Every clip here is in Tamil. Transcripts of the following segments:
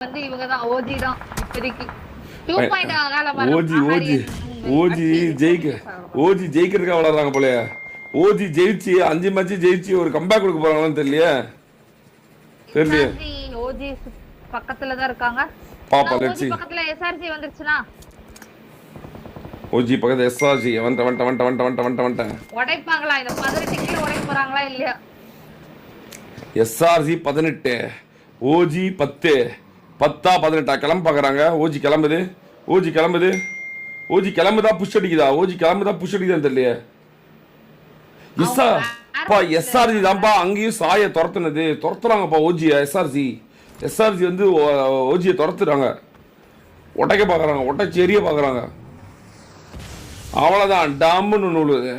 வந்து இவங்க தான் ஓஜி தான் இப்போதைக்கு 2.0 ஓஜி ஜெயிக்கிறதுக்காக வளர்றாங்க போல. ஓஜி ஜெயிச்சு 5 மேட்ச் ஜெயிச்சு ஒரு கம்பேக் கொடுக்க போறாங்களான்னு தெரியலையே. ஓஜி பக்கத்துல தான் இருக்காங்க. பாப்பா லெட்ஸ் see. பக்கத்துல எஸ்ஆர்சி வந்துருச்சுனா ஓஜி பக்கத்துல எஸ்ஆர்சி வந்துட்ட உடைப்பாங்களா? இந்த 18 கிலோ உடைக்க போறாங்களா இல்லையா? எஸ்ஆர்சி 18 ஓஜி 10 10 18 கிளம்ப பாக்குறாங்க. ஓஜி கிளம்புதா புஷ் அடிக்குதா? ஓஜி கிளம்புதா புஷ் அடிக்குதான்னு தெரியலையே. எஸ்ஆர்சி தான்ப்பா அங்கேயும் சாய துரத்துறாங்கப்பா ஓஜியா. எஸ்ஆர்சி வந்து ஓஜியை துரத்துறாங்க, உடைக்க பாக்குறாங்க, உடைச்சி எரிய பாக்குறாங்க. அவ்வளவுதான் டம்முன்னு நூலுது.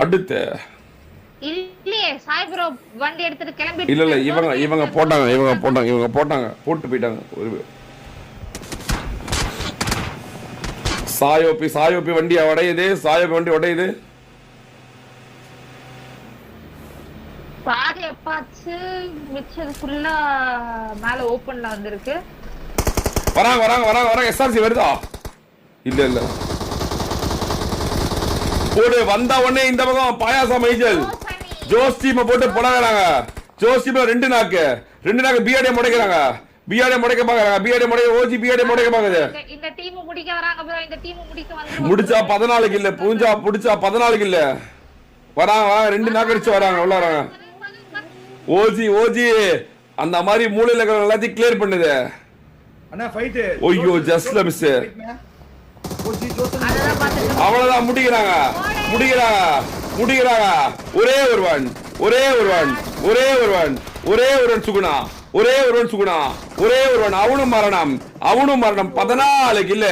அடுத்து இல்ல இவங்க போட்டாங்க போட்டு போயிட்டாங்க. சாயோப்பி வண்டி உடையுது. வண்டி உடையுது. பாதி எப்பாச்சு மிச்சது ஃபுல்லா மேல ஓபன்ல வந்திருக்கு. வராங்க எஸ்ஆர்சி வருதா? இல்ல போடு வந்த உடனே இந்த பக்கம் பாயாசா மைஜல் ஜோஸ் டீம் போட்டு புடங்கறாங்க. ஜோஸ் டீம்ல ரெண்டு நாக்கு பிஆர்டி முடைக்கறாங்க. ஓஜி பிஆர்டி முடைக்க பாக்குது. இந்த டீம் முடிக்க வராங்க bro. இந்த டீம் முடிக்க வந்து முடிச்சா 14 இல்ல பூஞ்சா புடிச்சா 14 இல்ல. வராங்க ரெண்டு நாக்கு அடிச்சு வராங்க உள்ள வராங்க. ஓஜி அந்த மாதிரி மூலையில இருக்கிற எல்லாத்தையும் கிளியர் பண்ணுது. அண்ணா ஃபைட் ஓய்யோ ஜஸ்ட்ல மிஸ். அவ்வளவுதான் முடிக்கிறாங்க. ஒரே ஒருவன் சுகுணா அவனும் மரணம் 14 கில்ல.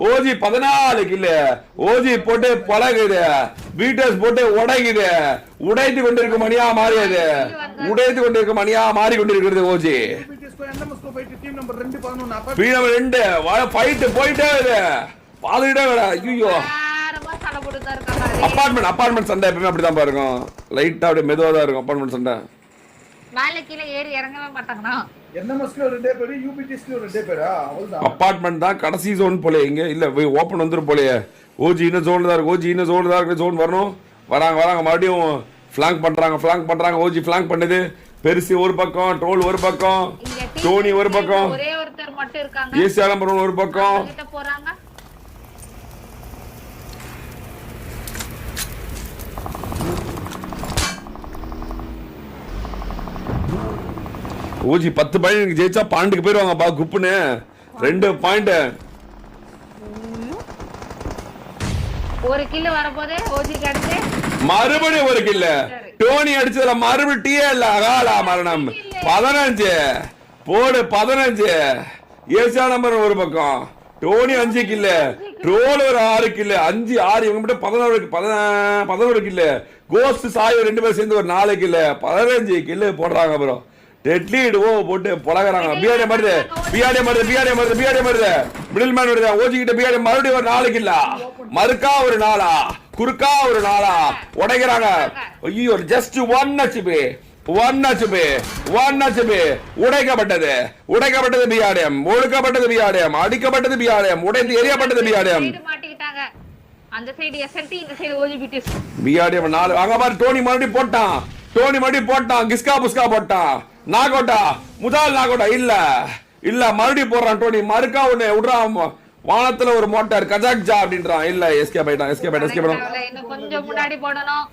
ஓஜி 14 கில்ல. ஓஜி போட்டு பழகுது. பீட்டர்ஸ் போட்டு உடைத்து கொண்டிருக்கும் மணியா மாறிக்கொண்டிருக்கிறது ஓஜி. போயிட்டே அபார்ட்மெண்ட் சண்டை எப்பவுமே அப்படிதான் பாருங்க. லைட்டா அப்படியே மெதுவா தான் இருக்கும் அபார்ட்மெண்ட் சண்டை. மேல கீழ ஏறி இறங்கவே மாட்டாங்கனா. என்எம்எஸ்ல ரெண்டே பேர், யூபிடிஸ்ல ரெண்டே பேரா? அவ்வளவுதான். அபார்ட்மெண்ட் தான் கடைசி ஜோன் போல. இங்க இல்ல ஓபன் வந்துரும் போலயே. ஓஜி இன்ன ஜோன்ல தான் இருக்கு. ஜோன் வரணும். வராங்க மறுபடியும் ஃபிளாங்க் பண்றாங்க. ஓஜி ஃபிளாங்க் பண்ணுது. பெருசி ஒரு பக்கம், ட்ரோல் ஒரு பக்கம், டோனி ஒரு பக்கம், ஒரே ஒருத்தர் மட்டும் இருக்காங்க. ஏசியா நம்பர் ஒரு பக்கம். கிட்ட போறாங்க. ஓஜி 10 பாயிண்ட் ஜெயிச்சா பாயிண்ட்க்கு போயிடுவாங்க பா குப்புன்னு. 2 பாயிண்ட். ஒரு கில் வரப்போதே ஓஜி கடிச்சு மறுபடியும் ஒரு கில். டோனி அடிச்சதுல மறுபடியும் டிஏ இல்ல அகாலா மரணம். 15 போடு 15. ஏசியா நம்பர் ஒரு பக்கம், டோனி 5 கில்ல, ட்ரோல் ஒரு 6 கில்ல, 5 6 இவங்க மட்டும் 11 கில்ல. கோஸ்ட் சாய் 2 பேர் சேர்ந்து ஒரு 4 கில்ல, 15 கில்லு போடுறாங்க ப்ரோ. டெட்லி ஓ போட்டு பழகுறாங்க. பிஆர்டி மருது மிடில் மேன் வருது. ஓஜி கிட்ட பிஆர்டி மறுபடியும் ஒரு 4 கில்லா. மறுக்கா ஒரு 4, குறுக்கா ஒரு 4 உடைக்கிறாங்க. ஐயோ ஜஸ்ட் 1 HP உடைக்கப்பட்டது பிஆர்டிஎம், ஒடுக்கப்பட்டது பிஆர்டிஎம், அடிக்கப்பட்டது பிஆர்டிஎம், உடைந்து எரியப்பட்டது பிஆர்டிஎம். அந்த சைடு எஸ்என்டி, இந்த சைடு ஓஜிபிடிஎஸ். பிஆர்டிஎம் 4 அங்க பாரு. டோனி மறுபடியும் போட்டான். கிஸ்கா புஸ்கா போட்டான். நாகோட்டா முதல் நாகோட்டா இல்ல மறுபடியும் போடுறான் டோனி. மறுக்கா ஒண்ணு விடுறான். வானத்துல ஒரு மோட்டார் கஜாக்ஜா அப்படின்றான். இல்ல எஸ்கேப் ஆயிட்டான். கொஞ்சம் முன்னாடி போடணும்.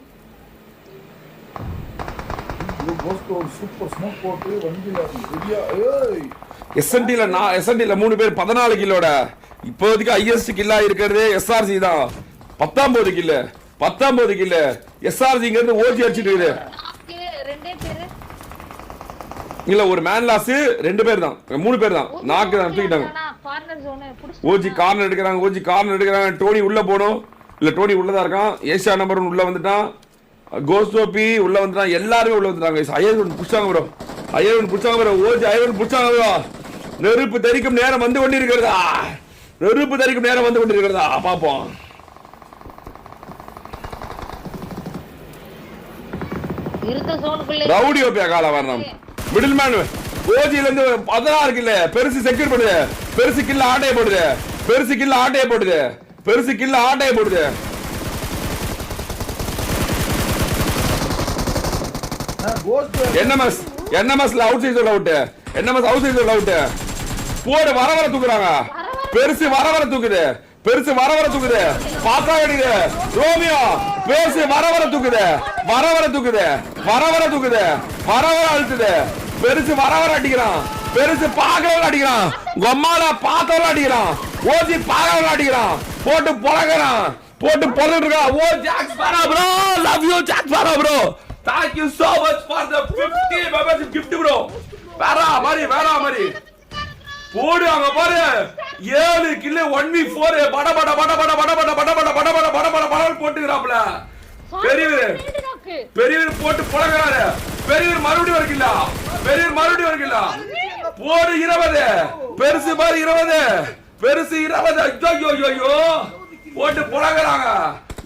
எஸ்என்டில 3 பேர் 14 கில்லோட. இப்போதைக்கு ஹையஸ்ட் கில்லா இருக்கிறது எஸ்ஆர்சி தான். 19 கில்ல. எஸ்ஆர்சிங்கிறது ஓஜி அடிச்சிட்டு இருக்குது. இல்ல ஒரு மேன் லாஸ் 2 பேர் தான், 3 பேர் தான். நாக்கு தான் தூக்கிட்டாங்க. ஓஜி கார்னர் எடுக்கிறாங்க. டோனி உள்ள போணும். இல்ல டோனி உள்ளதா இருக்கான். ஏசியா நம்பர் உள்ள வந்துட்டான். கோஸ்டோபி உள்ள வந்துட்டான். எல்லாருமே உள்ள வந்துட்டாங்க. ஐயன் புடிச்சாங்க ப்ரோ. ஓஜி ஐயன் புடிச்சாங்க ப்ரோ. நெருப்பு தரிக்கும் நேரம் வந்து கொண்டிருக்கிறதா பாப்போம். ரவுடி ஓபியா கால வரணும். மிடில் மேன் ஓஜில இருந்து 16 கில்ல பெருசு செக்யூர் பண்ணுது பெருசு கில்ல ஆட்டைய போடுது பெருசு கில்ல ஆட்டைய போடுது பெருசு கில்ல ஆட்டைய போடுது என்எம்எஸ்ல outside out NMS outside out போடு வர தூக்குறாங்க பெருசு வர தூக்குது பெருசு வர தூக்குது பாத்தா அடிக்குது ரோமியோ பெருசு வர தூக்குது வர தூக்குது வர அழுத்துது பெருசு வர அடிக்கிறான் பெருசு பாக்கவல அடிக்கிறான் கொம்மால பாத்தவல அடிக்கிறான் ஓஜி பாக்கவல அடிக்கிறான் போட்டு பொளக்குறான் போட்டு பொளக்கிட்டு இருக்கான் ஓ ஜாக்ஸ் பாரா ப்ரோ லவ் யூ ஜாக்ஸ் பாரா bro thank you so much for the 50 membership gift bro வேற மாதிரி போடு அங்க பாரு 7 கில்ல 1v4 பட போட்டுக்கறாப்ல பெரியவர் போட்டு பொளக்குறாரு பெரியவர் மறுபடியும் வரக்கில்ல போடு 20 பெருசு பாரு 20 பெருசு 20 ஐயோ போட்டு பொளக்குறாங்க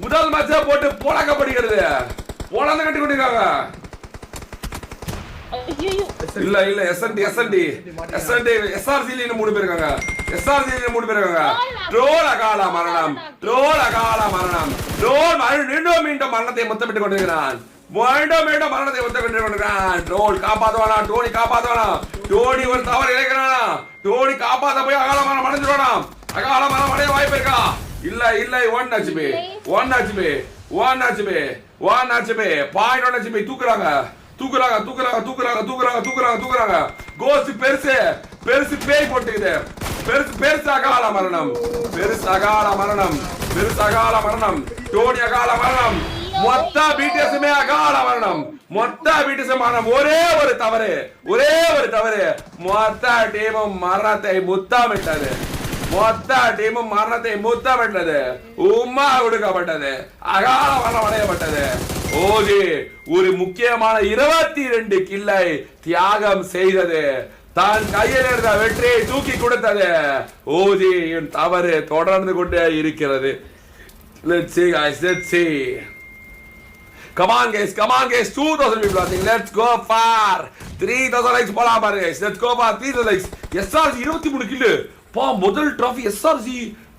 முதல் மேட்சே போட்டு பொளக்கப்படுகிறது போலாந்து கட்டி கொண்டிருக்காங்க இல்ல எஸ்என்டி எஸ்ஆர்சி ல 3 பேர் இருக்காங்க ட்ரோல் அகால மரணம் ட்ரோல் மீண்டும் மரணத்தை முத்தமிட்டு கொண்டிருக்கிறான் ட்ரோல் காப்பாத்துவானா டோனி ஒரு தவறு இழைக்கிறானா டோனி காப்பாத்த போய் அகால மரணம் அடைஞ்சிருவானா அகால மரணம் அடைய வாய்ப்பு இருக்கா இல்ல 1 HP பாயிண்ட் 1 HP தூக்குறாங்க கோஸ்ட் பெருசு பேய் போட்டுக்குது பெருசு அகால மரணம் டோனி அகால மரணம் மொத்த பிடிஎஸ்மே அகால மரணம் ஒரே ஒரு தவறு மொத்த டீமும் மரணத்தை முத்தமிட்டது உம்மா கொடுக்கப்பட்டது அகால மரணம் அடையப்பட்டது ஓஜி ஒரு முக்கியமான 22 கில்லை தியாகம் செய்தது தான் கையில் இருந்த வெற்றியை தூக்கி கொடுத்தது ஓஜியின் தவறு தொடர்ந்து கொண்டே இருக்கிறது. Let's see guys, let's see. Come on guys, 2000 people watching. Let's go for 3000 likes போலாம் பாருங்க guys. Let's go for 3000 likes. SRC 23 kill பா முதல் டிராஃபி SRC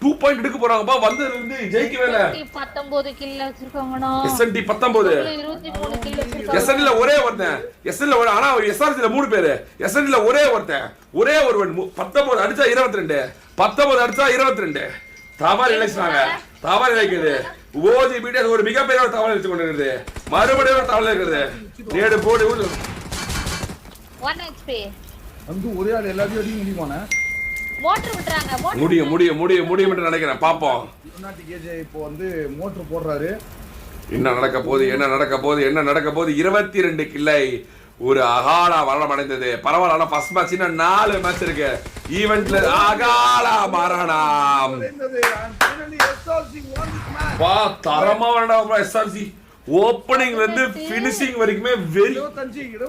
2 பாயிண்ட் எடுக்க போறாங்கப்பா வந்ததுல இருந்து ஜெயிக்கவே இல்ல 19 கில் வச்சிருக்காங்கடா SNT 19 23 கில் வச்சிருக்காங்க SNT ல ஒரே ஒருத்தன் SNT ல ஆனா SRC ல 3 பேர் SNT ல ஒரே ஒருவன் 19 அடிச்சா 22 தவறு இழைக்குது ஓஜி பிடிஎஸ் ஒரு மிகப்பெரிய ஒரு தவறு இழைச்சு கொண்டிருக்கிறது மறுபடியும் ஒரு தவறு இருக்குது நேடு போடு 1 HP வந்து ஒரே ஆள் எல்லாத்தையும் அடிக்க முடியுமானே மோட்டர் விட்டுறாங்க முடியும் என்று நினைக்கிறேன் பாப்போம் இப்போ வந்து மோட்டர் போடுறாரு என்ன நடக்க போகுது 22 கில்லை ஒரு அகால மரணம் அடைந்தது பரவாயில்ல ஃபர்ஸ்ட் மேட்ச் இன்னும் 4 மேட்ச் இருக்கு ஈவென்ட்ல அகால மரணம் வா தரமா வேண்டாம் SRC ஓப்பனிங்ல இருந்து ஃபினிஷிங் வரைக்குமே 25 கில்